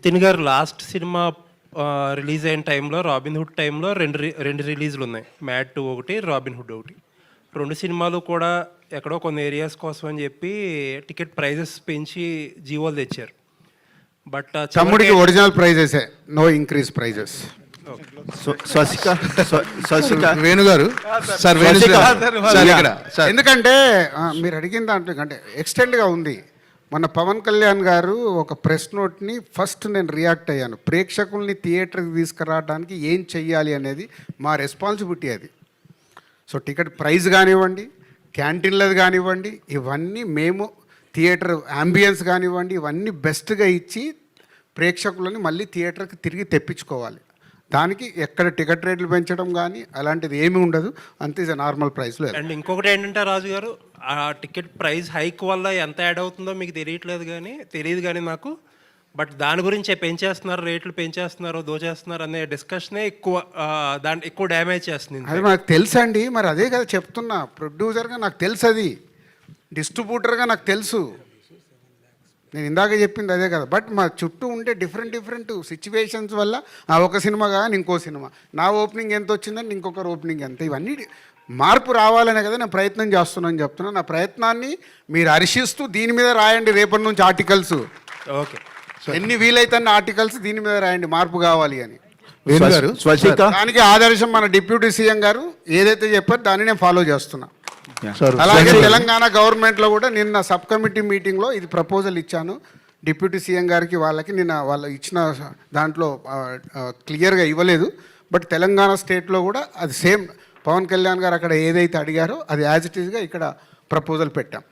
నితిన్ గారు last cinema release అయిన టైంలో రాబిన్హుడ్ టైంలో రెండు రిలీజులు ఉన్నాయి. మ్యాడ్ 2 ఒకటి, రాబిన్హుడ్ ఒకటి. రెండు సినిమాలు కూడా ఎక్కడో కొన్ని ఏరియాస్ కోసం అని చెప్పి టికెట్ ప్రైజెస్ పెంచి జీవోలు తెచ్చారు. బట్ తమ్ముడికి original prices, no increase prices. వేణుగారు సార్, ఎందుకంటే మీరు అడిగిన దాంట్లో అంటే ఎక్స్టెండ్గా ఉంది. మన పవన్ కళ్యాణ్ గారు ఒక ప్రెస్ నోట్ని ఫస్ట్ నేను రియాక్ట్ అయ్యాను. ప్రేక్షకుల్ని థియేటర్కి తీసుకురావడానికి ఏం చెయ్యాలి అనేది మా రెస్పాన్సిబిలిటీ అది. సో టికెట్ ప్రైస్ కానివ్వండి, క్యాంటీన్లది కానివ్వండి, ఇవన్నీ మేము థియేటర్ అంబియన్స్ కానివ్వండి, ఇవన్నీ బెస్ట్గా ఇచ్చి ప్రేక్షకులని మళ్ళీ థియేటర్కి తిరిగి తెప్పించుకోవాలి. దానికి ఎక్కడ టికెట్ రేట్లు పెంచడం కానీ అలాంటిది ఏమీ ఉండదు. అంతే నార్మల్ ప్రైస్లో. అండ్ ఇంకొకటి ఏంటంటే రాజు గారు, ఆ టికెట్ ప్రైస్ హైక్ వల్ల ఎంత యాడ్ అవుతుందో మీకు తెలియదు కానీ నాకు. బట్ దాని గురించే పెంచేస్తున్నారు, రేట్లు పెంచేస్తున్నారు, దోచేస్తున్నారు అనే డిస్కషనే ఎక్కువ డ్యామేజ్ చేస్తుంది. అది నాకు తెలుసు అండి, మరి అదే కదా చెప్తున్నా. ప్రొడ్యూసర్గా నాకు తెలుసు, అది డిస్ట్రిబ్యూటర్గా నాకు తెలుసు. నేను ఇందాక చెప్పింది అదే కదా. బట్ మా చుట్టూ ఉండే డిఫరెంట్ సిచ్యువేషన్స్ వల్ల ఒక సినిమా కానీ ఇంకో సినిమా, నా ఓపెనింగ్ ఎంత వచ్చిందని ఇంకొకరు ఓపెనింగ్ ఎంత, ఇవన్నీ మార్పు రావాలనే కదా నేను ప్రయత్నం చేస్తున్నాను చెప్తున్నా. నా ప్రయత్నాన్ని మీరు హర్షిస్తూ దీని మీద రాయండి రేపటి నుంచి ఆర్టికల్స్. ఓకే, ఎన్ని వీలైతే ఆర్టికల్స్ దీని మీద రాయండి, మార్పు కావాలి అని. దానికి ఆదర్శం మన డిప్యూటీ సీఎం గారు ఏదైతే చెప్పారో దాన్ని నేను ఫాలో చేస్తున్నా. అలాగే తెలంగాణ గవర్నమెంట్లో కూడా నిన్న సబ్ కమిటీ మీటింగ్లో ఇది ప్రపోజల్ ఇచ్చాను డిప్యూటీ సీఎం గారికి. నిన్న వాళ్ళు ఇచ్చిన దాంట్లో క్లియర్గా ఇవ్వలేదు. బట్ తెలంగాణ స్టేట్లో కూడా అది సేమ్ పవన్ కళ్యాణ్ గారు అక్కడ ఏదైతే అడిగారో అది యాజ్ ఇట్ ఈస్గా ఇక్కడ ప్రపోజల్ పెట్టాం.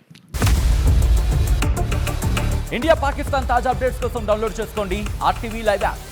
ఇండియా పాకిస్తాన్ తాజా అప్డేట్స్ కోసం డౌన్లోడ్ చేసుకోండి RTV లైవ్ యాప్.